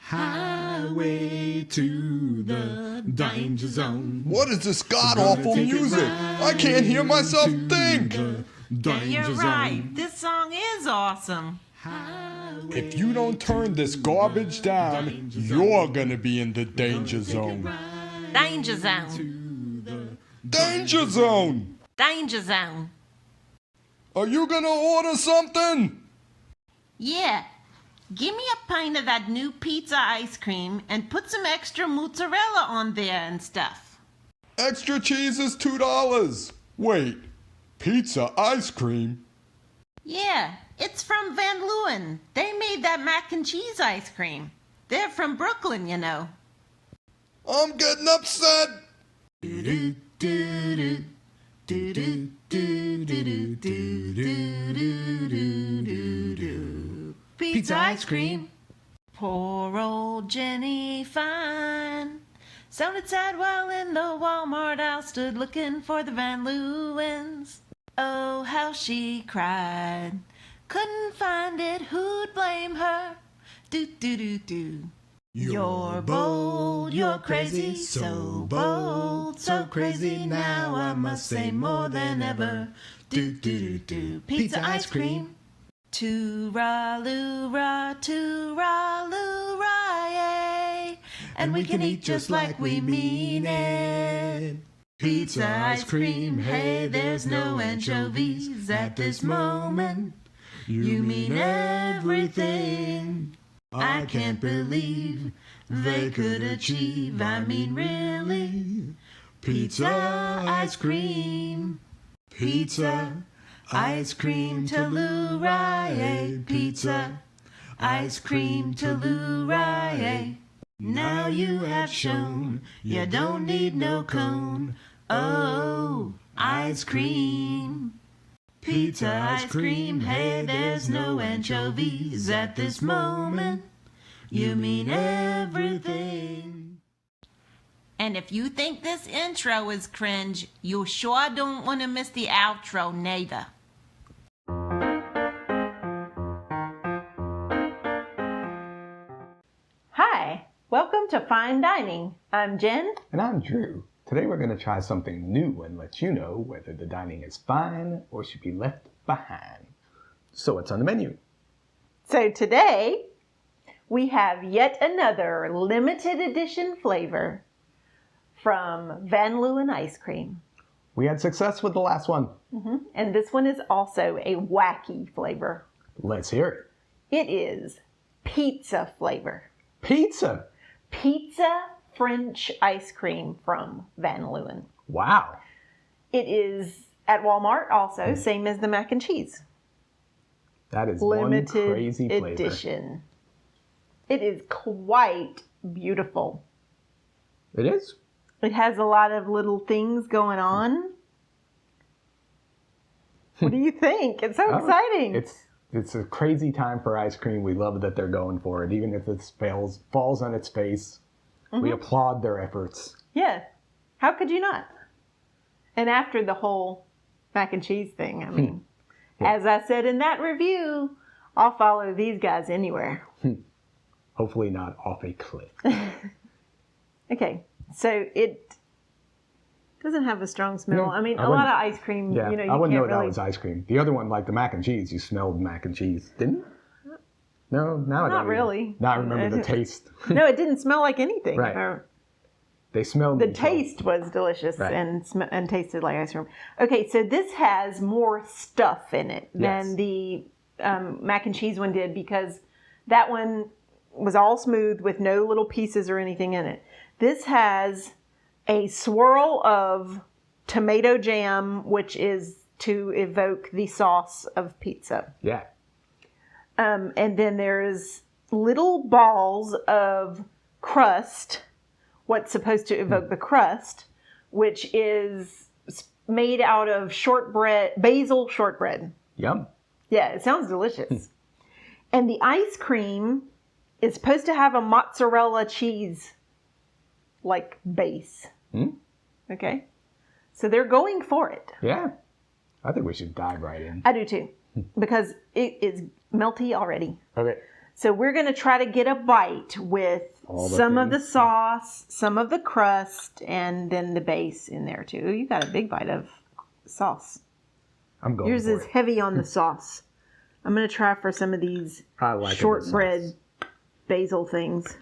Highway to the danger zone. What is this god-awful music? I can't hear myself think. Yeah, you're right. This song is awesome. If you don't turn this garbage down, you're gonna be in the danger zone. Danger zone. Danger zone! Danger zone. Are you gonna order something? Yeah. Give me a pint of that new pizza ice cream and put some extra mozzarella on there and stuff. Extra cheese is $2. Wait, pizza ice cream? Yeah, it's from Van Leeuwen. They made that mac and cheese ice cream. They're from Brooklyn, you know. I'm getting upset. Pizza ice cream. Poor old Jennie Fein sounded sad while in the Walmart aisle stood looking for the Van Leeuwens. Oh, how she cried. Couldn't find it, who'd blame her? Do. You're bold, you're crazy, so bold, so crazy. Now I must say more than ever. Do. Pizza ice cream. Tooraloo-ra, yay. And we can eat just like we mean it. Pizza ice cream, hey, there's no anchovies at this moment. You mean everything. I can't believe they could achieve, I mean really. Pizza ice cream. Pizza ice cream Telluride. Pizza ice cream Telluride. Now you have shown you don't need no cone. Oh, ice cream. Pizza ice cream, hey, there's no anchovies at this moment. You mean everything. And if you think this intro is cringe, you sure don't want to miss the outro neither. Hi, welcome to Fine Dining. I'm Jen. And I'm Drew. Today we're going to try something new and let you know whether the dining is fine or should be left behind. So what's on the menu? So today we have yet another limited edition flavor from Van Leeuwen ice cream. We had success with the last one. And this one is also a wacky flavor. Let's hear it. It is pizza flavor. Pizza? Pizza French ice cream from Van Leeuwen. Wow. It is at Walmart also, same as the mac and cheese. That is Limited one crazy flavor. edition. It is quite beautiful. It is? It has a lot of little things going on. What do you think? It's so exciting. It's a crazy time for ice cream. We love that they're going for it. Even if it falls on its face, we applaud their efforts. Yeah. How could you not? And after the whole mac and cheese thing, I mean, as I said in that review, I'll follow these guys anywhere. Hopefully not off a cliff. Okay, so it doesn't have a strong smell. I mean, a lot of ice cream, Yeah, you know, you I wouldn't know can't really... that was ice cream. The other one, like the mac and cheese, you smelled mac and cheese, didn't you? No, now I don't. Not really. Now I remember the taste. No, it didn't smell like anything. Right. They smelled The taste was delicious and tasted like ice cream. Okay, so this has more stuff in it than the mac and cheese one did, because that one was all smooth with no little pieces or anything in it. This has a swirl of tomato jam, which is to evoke the sauce of pizza. Yeah. And then there's little balls of crust, what's supposed to evoke the crust, which is made out of shortbread, basil shortbread. Yum. Yeah, it sounds delicious. And the ice cream is supposed to have a mozzarella cheese like base. Okay. So they're going for it. Yeah. I think we should dive right in. I do too, because it is melty already. Okay. So we're going to try to get a bite with some of the sauce, some of the crust, and then the base in there too. You got a big bite of sauce. I'm going Yours for is it. heavy on the sauce. I'm going to try for some of these I like shortbread basil things.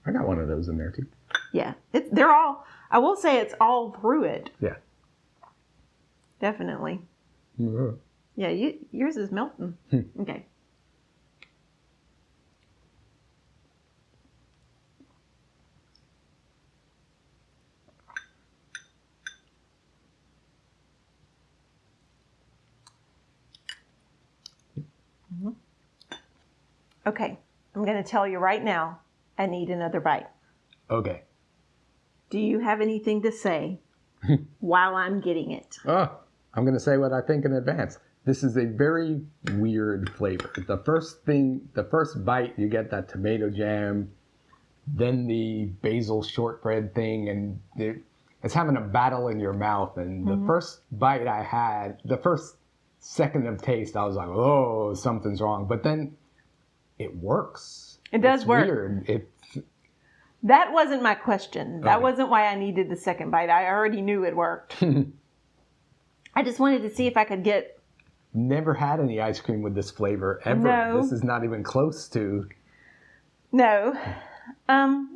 I got one of those in there too. Yeah, they're all, I will say it's all through it. Yeah. Definitely. Mm-hmm. Yeah, yours is melting. Okay. Okay, I'm going to tell you right now, I need another bite. Okay. Do you have anything to say while I'm getting it? Oh, I'm going to say what I think in advance. This is a very weird flavor. The first bite, you get that tomato jam, then the basil shortbread thing, and it's having a battle in your mouth. And the first bite I had, the first second of taste, I was like, oh, something's wrong. But then it works. It does work. Weird. That wasn't my question. That wasn't why I needed the second bite. I already knew it worked. I just wanted to see if I could get... Never had any ice cream with this flavor ever. No. This is not even close to... No. I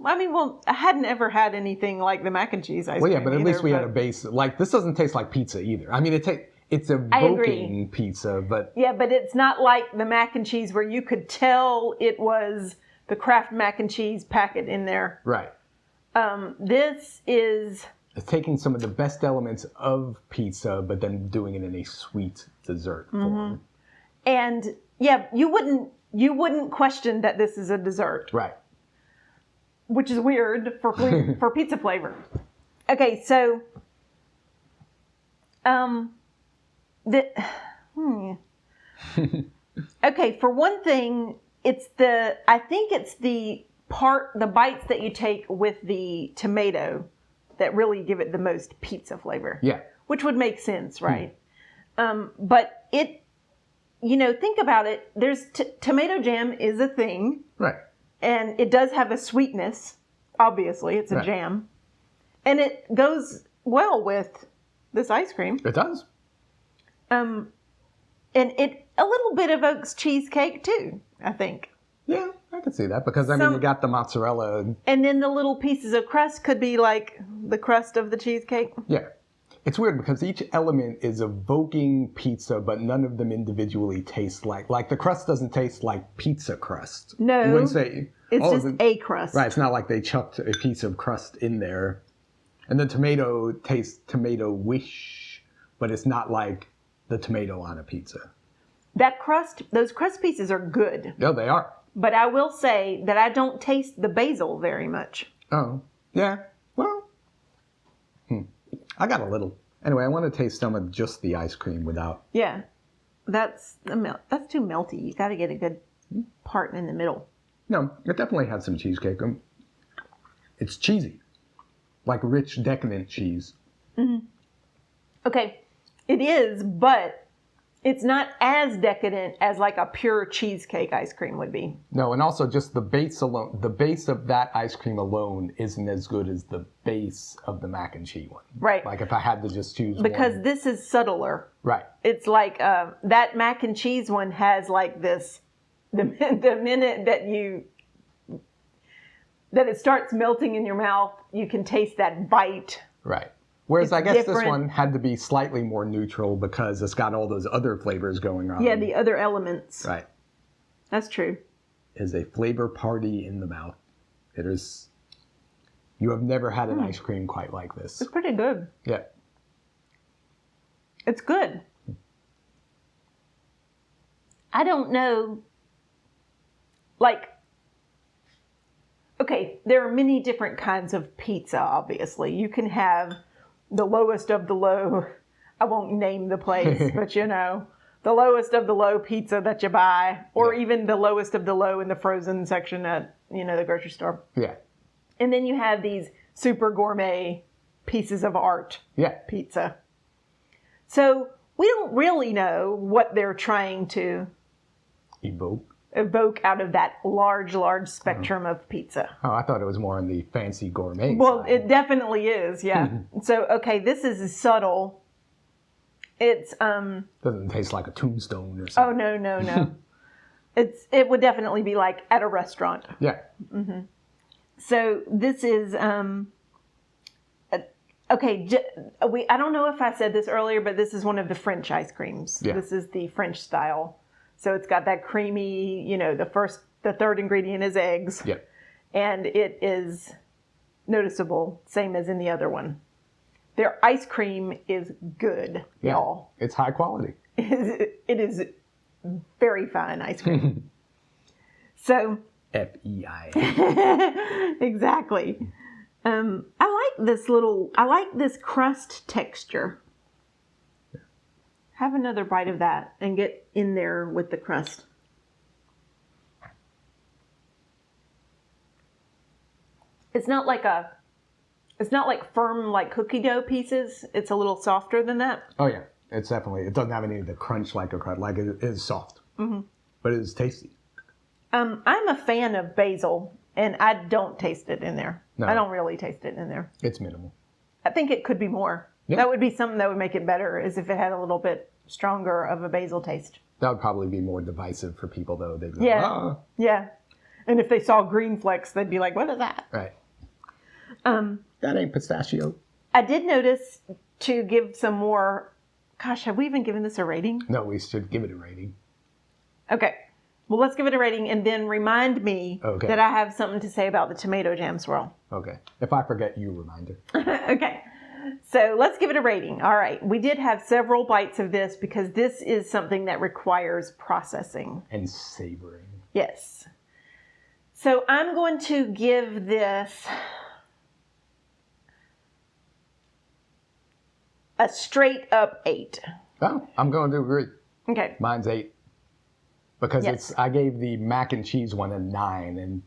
hadn't ever had anything like the mac and cheese ice cream. Well, yeah, but at either, least we had a base. Like, this doesn't taste like pizza either. I mean, it's evoking pizza, but... Yeah, but it's not like the mac and cheese where you could tell it was the Kraft mac and cheese packet in there. Right. This is... It's taking some of the best elements of pizza, but then doing it in a sweet dessert form. And, yeah, you wouldn't question that this is a dessert. Right. Which is weird for pizza flavor. Okay, so... Okay, for one thing, I think it's the bites that you take with the tomato that really give it the most pizza flavor. Yeah. Which would make sense, right? But think about it. There's tomato jam is a thing. Right. And it does have a sweetness. Obviously, it's a jam. And it goes well with this ice cream. It does. And it a little bit evokes cheesecake too, I think. Yeah, I could see that because, you got the mozzarella. And then the little pieces of crust could be like the crust of the cheesecake. Yeah. It's weird because each element is evoking pizza, but none of them individually taste like the crust doesn't taste like pizza crust. No. You wouldn't say... It's just a crust. Right, it's not like they chucked a piece of crust in there. And the tomato tastes tomato-wish, but it's not like the tomato on a pizza. Those crust pieces are good. No, they are. But I will say that I don't taste the basil very much. Oh, yeah. Well, I got a little. Anyway, I want to taste some of just the ice cream without... Yeah, that's too melty. You got to get a good part in the middle. No, it definitely had some cheesecake. It's cheesy. Like rich, decadent cheese. Mm-hmm. Okay, it is, but it's not as decadent as like a pure cheesecake ice cream would be. No, and also just the base alone, the base of that ice cream alone isn't as good as the base of the mac and cheese one. Right. Like if I had to just choose because one. this is subtler. Right. It's like that mac and cheese one has like this, the minute that it starts melting in your mouth, you can taste that bite. Right. Whereas I guess different. this one had to be slightly more neutral because it's got all those other flavors going on. Yeah, the other elements. Right. That's true. It is a flavor party in the mouth. It is. You have never had an ice cream quite like this. It's pretty good. Yeah. It's good. I don't know. Okay, there are many different kinds of pizza, obviously. You can have the lowest of the low. I won't name the place, but the lowest of the low pizza that you buy, or even the lowest of the low in the frozen section at, the grocery store. Yeah. And then you have these super gourmet pieces of art pizza. So we don't really know what they're trying to evoke. evoke out of that large spectrum of pizza. Oh, I thought it was more on the fancy gourmet Well, side. it definitely is, yeah. So, okay, this is subtle. It's Doesn't taste like a tombstone or oh something. no. It would definitely be like at a restaurant. Yeah. So this is okay. I don't know if I said this earlier, but this is one of the French ice creams. Yeah. This is the French style. So it's got that creamy. The third ingredient is eggs. Yeah. And it is noticeable, same as in the other one. Their ice cream is good, y'all. It's high quality. It is very fine ice cream. So FEI. exactly. I like this crust texture. Have another bite of that and get in there with the crust. It's not like firm like cookie dough pieces. It's a little softer than that. Oh yeah, it doesn't have any of the crunch like a crust. Like it is soft, but it is tasty. I'm a fan of basil, and I don't taste it in there. No. I don't really taste it in there. It's minimal. I think it could be more. Yeah. That would be something that would make it better, is if it had a little bit stronger of a basil taste. That would probably be more divisive for people, though. They'd be Yeah. like, "Ah." Yeah. And if they saw green flecks, they'd be like, what is that? Right. That ain't pistachio. I did notice, to give some more, gosh, have we even given this a rating? No, we should give it a rating. Okay. Well, let's give it a rating and then remind me Okay. that I have something to say about the tomato jam swirl. Okay. If I forget, you remind her. Okay. So let's give it a rating. All right. We did have several bites of this because this is something that requires processing. And savoring. Yes. So I'm going to give this a straight up 8. Oh, I'm going to agree. Okay. Mine's 8. Because Yes. I gave the mac and cheese one a 9, and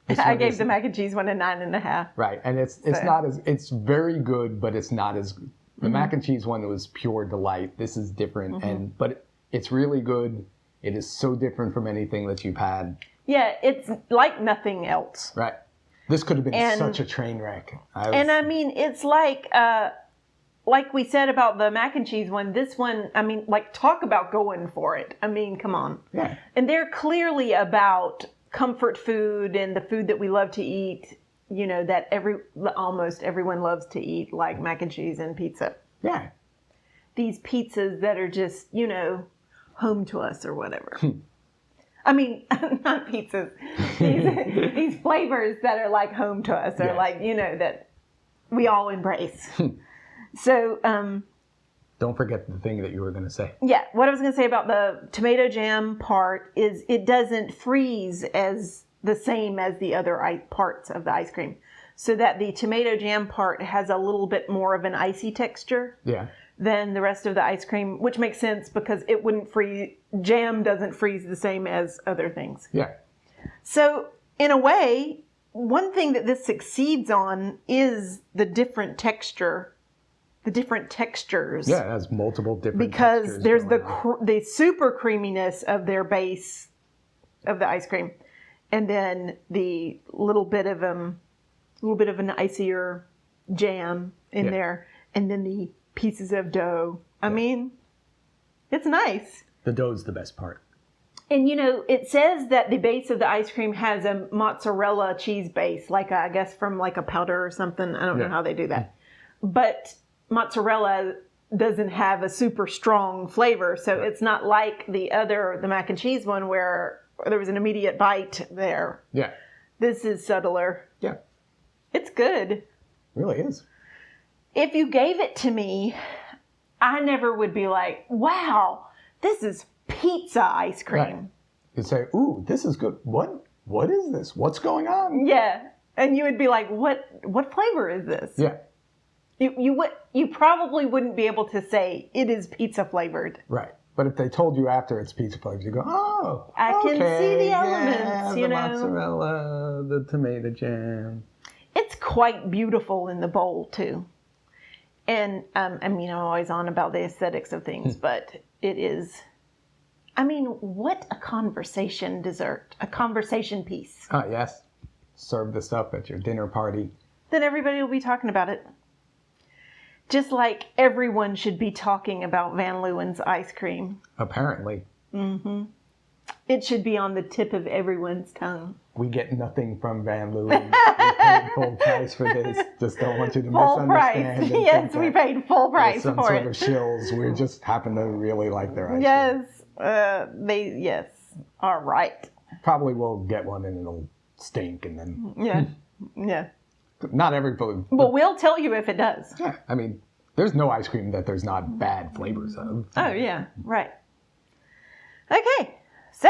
this I one gave is- the mac and cheese one a 9.5. right, and it's So- not as it's very good, but it's not as good. The mac and cheese one was pure delight. This is different, but it's really good. It is so different from anything that you've had. Yeah, it's like nothing else. Right, this could have been And- such a train wreck. And I mean, it's like we said about the mac and cheese one, this one, I mean, like, talk about going for it. I mean, come on. yeah, And they're clearly about comfort food and the food that we love to eat, that almost everyone loves to eat, like mac and cheese and pizza. yeah, These pizzas that are just, home to us or whatever. I mean, not pizzas. These flavors that are like home to us, or Yes. like, that we all embrace. So, Don't forget the thing that you were going to say. yeah, what I was going to say about the tomato jam part is it doesn't freeze as the same as the other parts of the ice cream. So that the tomato jam part has a little bit more of an icy texture Yeah, than the rest of the ice cream, which makes sense because it wouldn't freeze. Jam doesn't freeze the same as other things. yeah, So in a way, one thing that this succeeds on is the different textures. yeah. It has multiple different Because textures there's going on. the super creaminess of their base of the ice cream, and then the little bit of an icier jam in Yeah. there, and then the pieces of dough. I mean, it's nice. The dough's the best part. And it says that the base of the ice cream has a mozzarella cheese base, I guess from like a powder or something. I don't know Yeah. how they do that. But mozzarella doesn't have a super strong flavor, so it's not like the mac and cheese one where there was an immediate bite there. Yeah, This is subtler. yeah, It's good. really is. If you gave it to me, I never would be like, wow, this is pizza ice cream. Right. You'd say, "Ooh, this is good. What is this? What's going on?" Yeah. And you would be like, what flavor is this? Yeah, You probably wouldn't be able to say it is pizza flavored. right. But if they told you after it's pizza flavors, you go, "Oh, I can okay, see the yeah, elements, the mozzarella, the tomato jam." It's quite beautiful in the bowl too. And I mean, I'm always on about the aesthetics of things, but it is I mean, what a conversation dessert, a conversation piece. Ah, yes. Serve this up at your dinner party. Then everybody will be talking about it. Just like everyone should be talking about Van Leeuwen's ice cream. Apparently. Mm-hmm. It should be on the tip of everyone's tongue. We get nothing from Van Leeuwen. We paid full price for this. Just don't want you to Full price. misunderstand. and Yes, think we that paid full price some for sort it. of shills. We just happen to really like their ice cream. Yes. Yes. All right. Probably will get one and it'll stink and then... Yeah. Yeah. Not everybody... But we'll tell you if it does. Yeah, I mean, there's no ice cream that there's not bad flavors of. Oh, yeah. Right. Okay. So,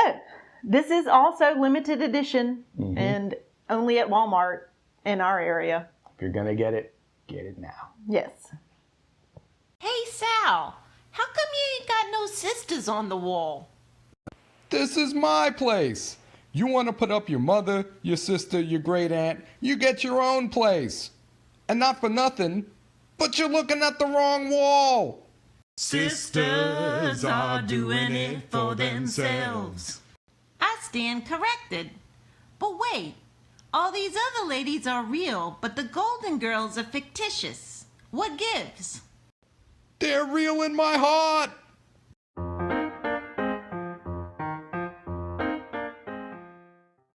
this is also limited edition and only at Walmart in our area. If you're going to get it now. Yes. Hey, Sal, how come you ain't got no sisters on the wall? This is my place. You want to put up your mother, your sister, your great aunt, you get your own place. And not for nothing, but you're looking at the wrong wall. Sisters are doing it for themselves. I stand corrected. But wait, all these other ladies are real, but the Golden Girls are fictitious. What gives? They're real in my heart.